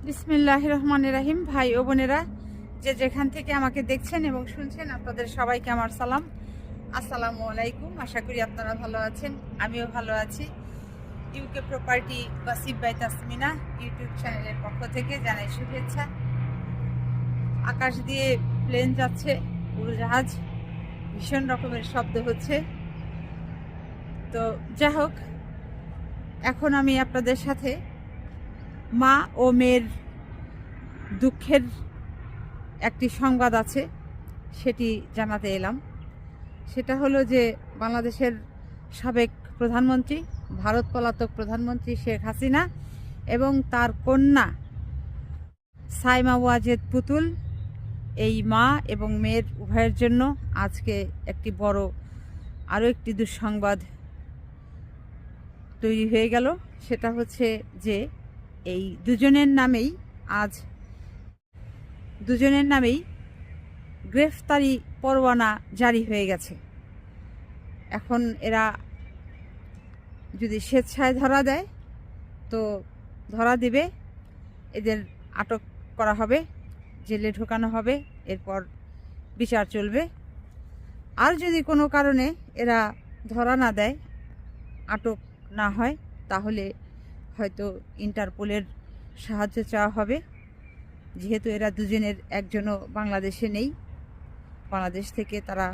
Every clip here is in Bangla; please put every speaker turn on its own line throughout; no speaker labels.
বিসমিল্লাহির রহমানির রহিম। ভাই ও বোনেরা, যে যেখান থেকে আমাকে দেখছেন এবং শুনছেন, আপনাদের সবাইকে আমার সালাম, আসসালামু আলাইকুম। আশা করি আপনারা ভালো আছেন, আমিও ভালো আছি। UK property gossip by Tasmina YouTube চ্যানেলের পক্ষ থেকে জানাই শুভেচ্ছা। আকাশ দিয়ে প্লেন যাচ্ছে, উড়োজাহাজ, ভীষণ রকমের শব্দ হচ্ছে। তো যাই হোক, এখন আমি আপনাদের সাথে মা ও মেয়ের দুঃখের একটি সংবাদ আছে, সেটি জানাতে এলাম। সেটা হলো যে বাংলাদেশের সাবেক প্রধানমন্ত্রী, ভারত পলাতক প্রধানমন্ত্রী শেখ হাসিনা এবং তার কন্যা সাইমা ওয়াজেদ পুতুল, এই মা এবং মেয়ের উভয়ের জন্য আজকে একটি বড় আরও একটি দুঃসংবাদ তৈরি হয়ে গেল। সেটা হচ্ছে যে এই দুজনের নামেই গ্রেফতারি পরোয়ানা জারি হয়ে গেছে। এখন এরা যদি স্বেচ্ছায় ধরা দেয় তো ধরা দিবে, এদের আটক করা হবে, জেলে ঢোকানো হবে, এরপর বিচার চলবে। আর যদি কোনো কারণে এরা ধরা না দেয়, আটক না হয়, তাহলে হয়তো ইন্টারপোলের সাহায্য চাওয়া হবে। যেহেতু এরা দুজনের একজনও বাংলাদেশে নেই, বাংলাদেশ থেকে তারা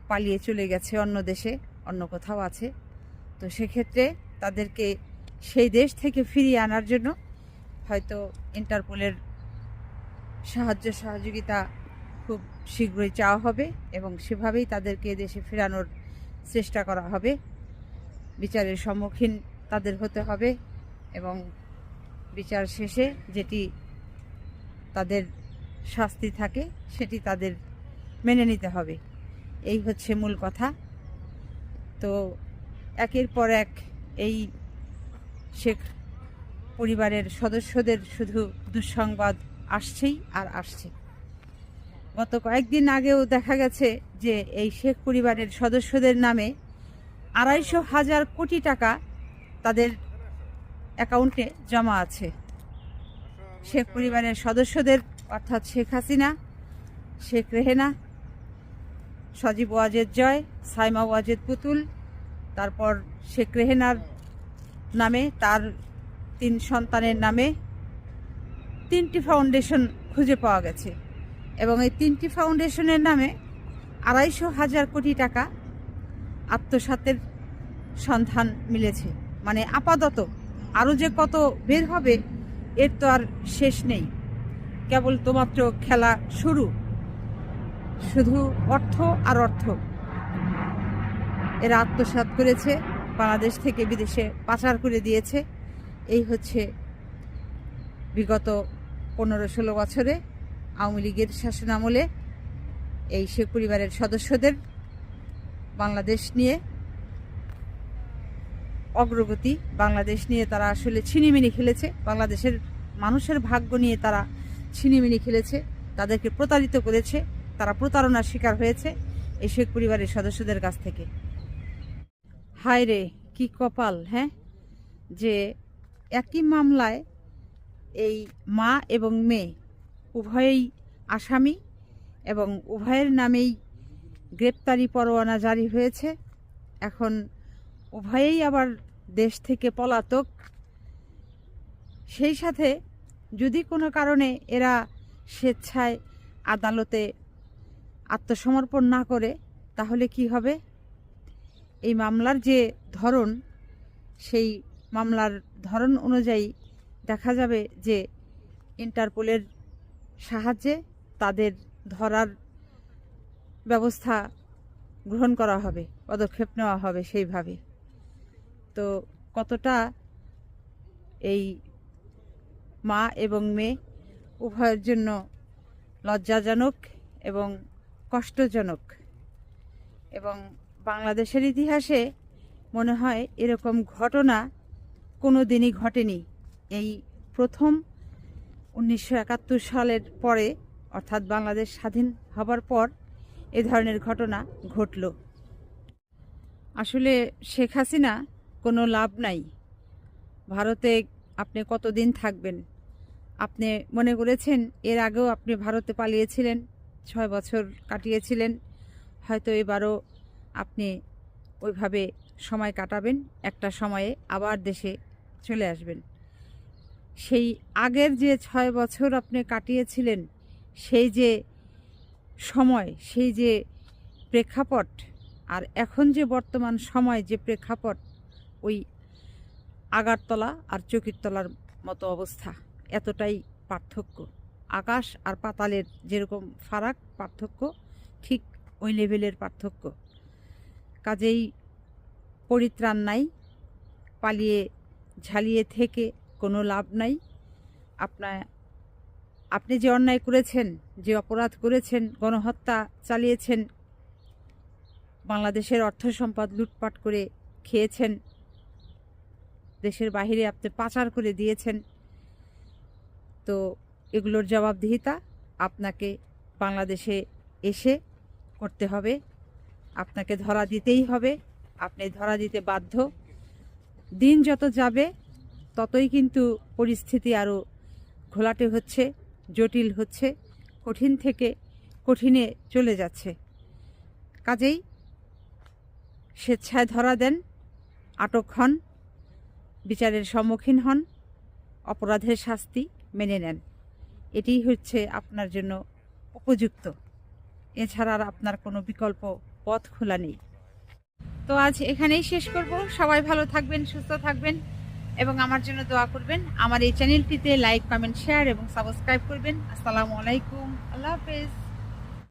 পালিয়ে চলে গেছে অন্য দেশে, অন্য কোথাও আছে। তো সেক্ষেত্রে তাদেরকে সেই দেশ থেকে ফিরিয়ে আনার জন্য হয়তো ইন্টারপোলের সাহায্য সহযোগিতা খুব শীঘ্রই চাওয়া হবে এবং সেভাবেই তাদেরকে দেশে ফেরানোর চেষ্টা করা হবে। বিচারের সম্মুখীন তাদের হতে হবে এবং বিচার শেষে যেটি তাদের শাস্তি থাকে সেটি তাদের মেনে নিতে হবে। এই হচ্ছে মূল কথা। তো একের পর এক এই শেখ পরিবারের সদস্যদের শুধু দুঃসংবাদ আসছেই আর আসছে। গত কয়েকদিন আগেও দেখা গেছে যে এই শেখ পরিবারের সদস্যদের নামে 250,000 কোটি টাকা তাদের অ্যাকাউন্টে জমা আছে। শেখ পরিবারের সদস্যদের অর্থাৎ শেখ হাসিনা, শেখ রেহেনা, সজীব ওয়াজেদ জয়, সাইমা ওয়াজেদ পুতুল, তারপর শেখ রেহেনার নামে তার 3 সন্তানের নামে 3টি ফাউন্ডেশন খুঁজে পাওয়া গেছে এবং এই 3টি ফাউন্ডেশনের নামে 250,000 কোটি টাকা আত্মসাতের সন্ধান মিলেছে। মানে আপাতত আরও যে কত বের হবে এর তো আর শেষ নেই, কেবল তো মাত্র খেলা শুরু। শুধু অর্থ আর অর্থ। এরা আত্মসাৎ করেছে, বাংলাদেশ থেকে বিদেশে পাচার করে দিয়েছে। এই হচ্ছে বিগত 15-16 বছরে আওয়ামী লীগের শাসনামলে এই শেখ পরিবারের সদস্যদের বাংলাদেশ নিয়ে অগ্রগতি, বাংলাদেশ নিয়ে তারা আসলে ছিনিমিনি খেলেছে, বাংলাদেশের মানুষের ভাগ্য নিয়ে তারা ছিনিমিনি খেলেছে, তাদেরকে প্রতারিত করেছে, তারা প্রতারণার শিকার হয়েছে এই শেখ পরিবারের সদস্যদের কাছ থেকে। হায় রে, কি কপাল! হ্যাঁ, যে একই মামলায় এই মা এবং মেয়ে উভয়েই আসামি এবং উভয়ের নামেই গ্রেপ্তারি পরোয়ানা জারি হয়েছে। এখন উভয়েই আবার দেশ থেকে পলাতক। সেই সাথে যদি কোনো কারণে এরা স্বেচ্ছায় আদালতে আত্মসমর্পণ না করে, তাহলে কি হবে? এই মামলার যে ধরন, সেই মামলার ধরন অনুযায়ী দেখা যাবে যে ইন্টারপোলের সাহায্যে তাদের ধরার ব্যবস্থা গ্রহণ করা হবে, পদক্ষেপ নেওয়া হবে সেইভাবে। তো কতটা এই মা এবং মেয়ে উভয়ের জন্য লজ্জাজনক এবং কষ্টজনক, এবং বাংলাদেশের ইতিহাসে মনে হয় এরকম ঘটনা কোনো দিনই ঘটেনি। এই প্রথম 1971 সালের পরে, অর্থাৎ বাংলাদেশ স্বাধীন হবার পর এ ধরনের ঘটনা ঘটল। আসলে শেখ হাসিনা কোনো লাভ নাই। ভারতে আপনি কতদিন থাকবেন? আপনি মনে করেছেন এর আগেও আপনি ভারতে পালিয়েছিলেন, 6 বছর কাটিয়েছিলেন, হয়তো এবারও আপনি ওইভাবে সময় কাটাবেন, একটা সময়ে আবার দেশে চলে আসবেন। সেই আগের যে 6 বছর আপনি কাটিয়েছিলেন, সেই যে সময়, সেই যে প্রেক্ষাপট, আর এখন যে বর্তমান সময় যে প্রেক্ষাপট, ওই আগারতলা আর চকিরতলার মতো অবস্থা, এতটাই পার্থক্য। আকাশ আর পাতালের যেরকম ফারাক পার্থক্য, ঠিক ওই লেভেলের পার্থক্য। কাজেই পরিত্রাণ নাই, পালিয়ে ঝালিয়ে থেকে কোনো লাভ নাই। আপনি যে অন্যায় করেছেন, যে অপরাধ করেছেন, গণহত্যা চালিয়েছেন, বাংলাদেশের অর্থ সম্পদ লুটপাট করে খেয়েছেন, দেশের বাইরে আপনি পাচার করে দিয়েছেন, তো এগুলোর জবাবদিহিতা আপনাকে বাংলাদেশে এসে করতে হবে। আপনাকে ধরা দিতেই হবে, আপনি ধরা দিতে বাধ্য। দিন যত যাবে ততই কিন্তু পরিস্থিতি আরও ঘোলাটে হচ্ছে, জটিল হচ্ছে, কঠিন থেকে কঠিনে চলে যাচ্ছে। কাজেই স্বেচ্ছায় ধরা দেন, আটক হন, বিচারের সম্মুখীন হন, অপরাধের শাস্তি মেনে নেন। এটিই হচ্ছে আপনার জন্য উপযুক্ত। এছাড়া আর আপনার কোনো বিকল্প পথ খোলা নেই। তো আজ এখানেই শেষ করব। সবাই ভালো থাকবেন, সুস্থ থাকবেন এবং আমার জন্য দোয়া করবেন। আমার এই চ্যানেলটিতে লাইক, কমেন্ট, শেয়ার এবং সাবস্ক্রাইব করবেন। আসসালামু আলাইকুম, আল্লাহ হাফেজ।